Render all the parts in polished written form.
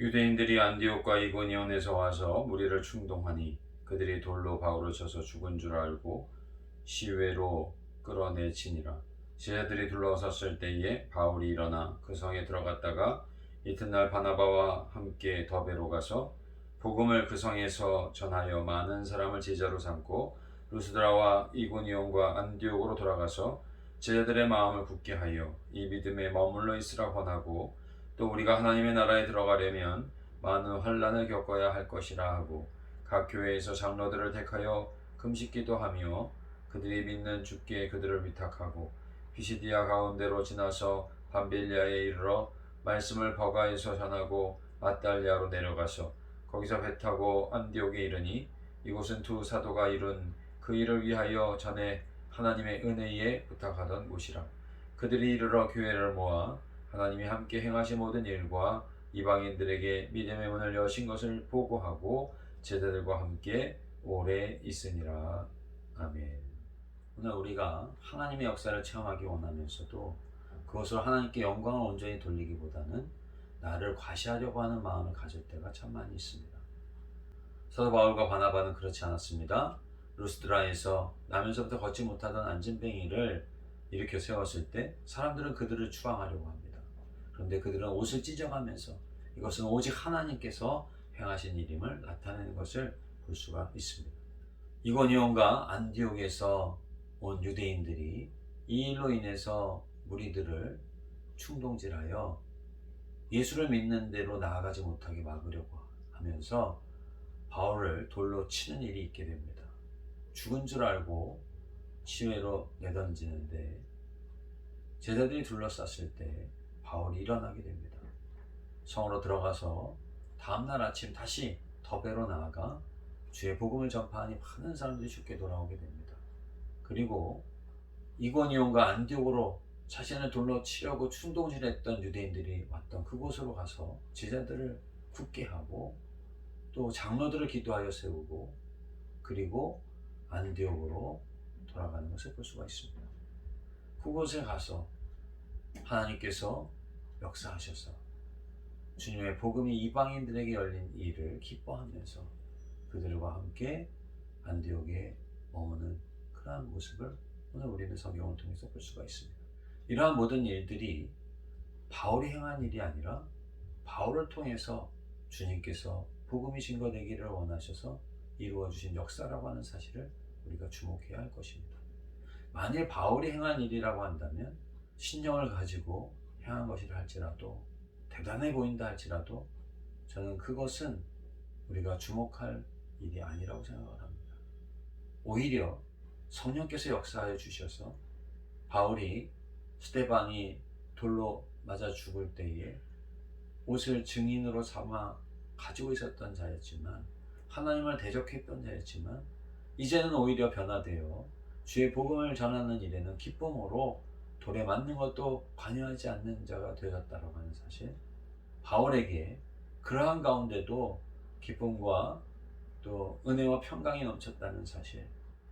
유대인들이 안디옥과 이고니온에서 와서 무리를 충동하니 그들이 돌로 바울을 쳐서 죽은 줄 알고 시외로 끌어내치니라. 제자들이 둘러섰을 때에 바울이 일어나 그 성에 들어갔다가 이튿날 바나바와 함께 더베로 가서 복음을 그 성에서 전하여 많은 사람을 제자로 삼고 루스드라와 이고니온과 안디옥으로 돌아가서 제자들의 마음을 굳게 하여 이 믿음에 머물러 있으라 권하고, 또 우리가 하나님의 나라에 들어가려면 많은 환난을 겪어야 할 것이라 하고, 각 교회에서 장로들을 택하여 금식기도 하며 그들이 믿는 주께 그들을 위탁하고, 피시디아 가운데로 지나서 밤빌리아에 이르러 말씀을 버가에서 전하고 아달리아로 내려가서 거기서 배 타고 안디옥에 이르니, 이곳은 두 사도가 이룬 그 일을 위하여 전에 하나님의 은혜에 부탁하던 곳이라. 그들이 이르러 교회를 모아 하나님이 함께 행하신 모든 일과 이방인들에게 믿음의 문을 여신 것을 보고하고 제자들과 함께 오래 있으니라. 아멘. 오늘 우리가 하나님의 역사를 체험하기 원하면서도 그것으로 하나님께 영광을 온전히 돌리기보다는 나를 과시하려고 하는 마음을 가질 때가 참 많이 있습니다. 사도 바울과 바나바는 그렇지 않았습니다. 루스드라에서 나면서부터 걷지 못하던 안진뱅이를 일으켜 세웠을 때 사람들은 그들을 추앙하려고 합니다. 그런데 그들은 옷을 찢어가면서 이것은 오직 하나님께서 행하신 일임을 나타내는 것을 볼 수가 있습니다. 이고니온과 안디옥에서 온 유대인들이 이 일로 인해서 무리들을 충동질하여 예수를 믿는 대로 나아가지 못하게 막으려고 하면서 바울을 돌로 치는 일이 있게 됩니다. 죽은 줄 알고 시외로 내던지는데 제자들이 둘러쌌을 때 바울이 일어나게 됩니다. 성으로 들어가서 다음날 아침 다시 더베로 나아가 주의 복음을 전파하니 많은 사람들이 죽게 돌아오게 됩니다. 그리고 이고니온과 안디옥으로 자신을 돌로 치려고 충동질했던 유대인들이 왔던 그곳으로 가서 제자들을 굳게 하고 또 장로들을 기도하여 세우고, 그리고 안디옥으로 돌아가는 것을 볼 수가 있습니다. 그곳에 가서 하나님께서 역사하셔서 주님의 복음이 이방인들에게 열린 일을 기뻐하면서 그들과 함께 안디옥에 머무는 그러한 모습을 오늘 우리는 성경을 통해서 볼 수가 있습니다. 이러한 모든 일들이 바울이 행한 일이 아니라 바울을 통해서 주님께서 복음이 증거되기를 원하셔서 이루어 주신 역사라고 하는 사실을 우리가 주목해야 할 것입니다. 만일 바울이 행한 일이라고 한다면 신령을 가지고 행한 것이라 할지라도 대단해 보인다 할지라도 저는 그것은 우리가 주목할 일이 아니라고 생각을 합니다. 오히려 성령께서 역사하여 주셔서 바울이 스데반이 돌로 맞아 죽을 때에 옷을 증인으로 삼아 가지고 있었던 자였지만, 하나님을 대적했던 자였지만, 이제는 오히려 변화되어 주의 복음을 전하는 일에는 기쁨으로 돌에 맞는 것도 관여하지 않는 자가 되었다고 하는 사실, 바울에게 그러한 가운데도 기쁨과 또 은혜와 평강이 넘쳤다는 사실,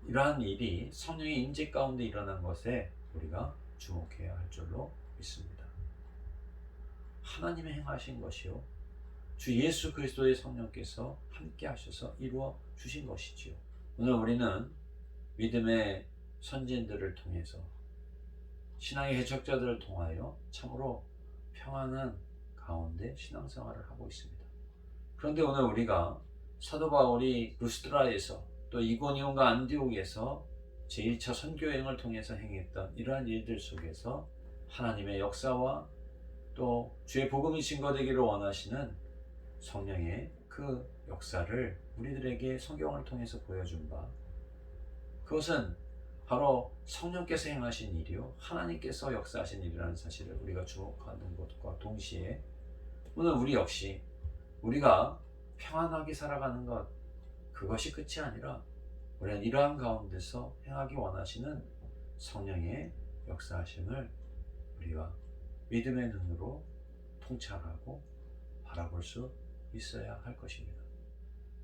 이러한 일이 성령의 임재 가운데 일어난 것에 우리가 주목해야 할 줄로 믿습니다. 하나님의 행하신 것이요 주 예수 그리스도의 성령께서 함께 하셔서 이루어 주신 것이지요. 오늘 우리는 믿음의 선진들을 통해서 신앙의 개척자들을 통하여 참으로 평안한 가운데 신앙생활을 하고 있습니다. 그런데 오늘 우리가 사도 바울이 루스드라에서 또 이고니온과 안디옥에서 제1차 선교여행을 통해서 행했던 이러한 일들 속에서 하나님의 역사와 또 주의 복음이 증거되기를 원하시는 성령의 그 역사를 우리들에게 성경을 통해서 보여준 바, 그것은 바로 성령께서 행하신 일이요 하나님께서 역사하신 일이라는 사실을 우리가 주목하는 것과 동시에 오늘 우리 역시 우리가 평안하게 살아가는 것, 그것이 끝이 아니라 우리는 이러한 가운데서 행하기 원하시는 성령의 역사하심을 우리가 믿음의 눈으로 통찰하고 바라볼 수 있어야 할 것입니다.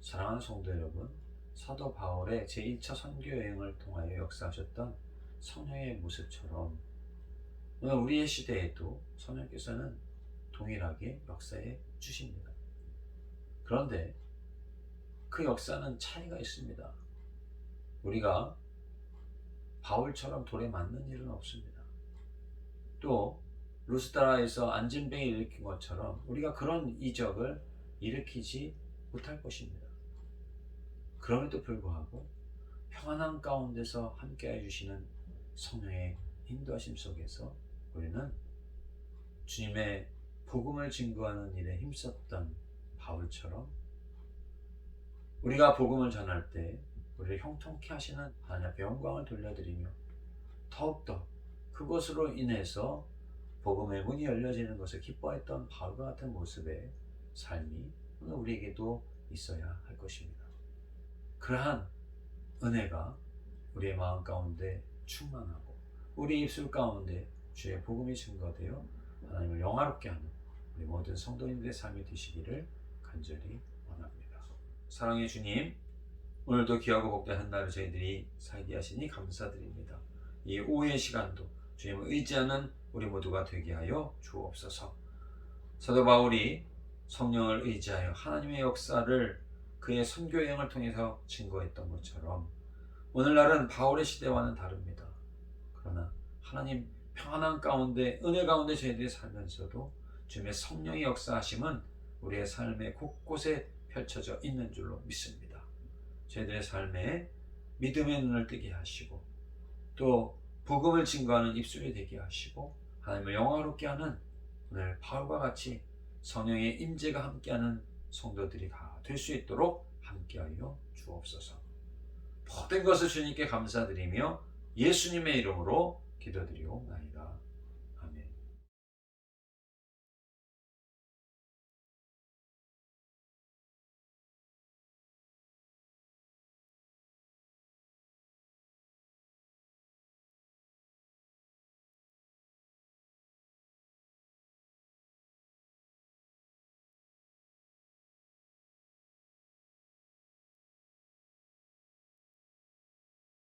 사랑하는 성도 여러분, 사도 바울의 제1차 선교여행을 통하여 역사하셨던 성령의 모습처럼 오늘 우리의 시대에도 성령께서는 동일하게 역사해 주십니다. 그런데 그 역사는 차이가 있습니다. 우리가 바울처럼 돌에 맞는 일은 없습니다. 또 루스드라에서 안진뱅이 일으킨 것처럼 우리가 그런 이적을 일으키지 못할 것입니다. 그럼에도 불구하고 평안한 가운데서 함께해 주시는 성령의 인도하심 속에서 우리는 주님의 복음을 증거하는 일에 힘썼던 바울처럼 우리가 복음을 전할 때 우리를 형통케 하시는 하나님 앞에 영광을 돌려드리며 더욱더 그것으로 인해서 복음의 문이 열려지는 것을 기뻐했던 바울과 같은 모습의 삶이 오늘 우리에게도 있어야 할 것입니다. 그러한 은혜가 우리의 마음 가운데 충만하고 우리 입술 가운데 주의 복음이 증거되어 하나님을 영화롭게 하는 우리 모든 성도님들의 삶이 되시기를 간절히 원합니다. 사랑의 주님, 오늘도 귀하고 복된 한 날을 저희들이 살게 하시니 감사드립니다. 이 오후의 시간도 주님을 의지하는 우리 모두가 되게 하여 주옵소서. 사도 바울이 성령을 의지하여 하나님의 역사를 그의 선교 여행을 통해서 증거했던 것처럼 오늘날은 바울의 시대와는 다릅니다. 그러나 하나님 평안한 가운데 은혜 가운데 저희들이 살면서도 주님의 성령의 역사하심은 우리의 삶의 곳곳에 펼쳐져 있는 줄로 믿습니다. 저희들의 삶에 믿음의 눈을 뜨게 하시고 또 복음을 증거하는 입술이 되게 하시고 하나님을 영화롭게 하는 오늘 바울과 같이 성령의 임재가 함께하는 성도들이 다 될 수 있도록 함께하여 주옵소서. 모든 것을 주님께 감사드리며 예수님의 이름으로 기도드리옵나이다.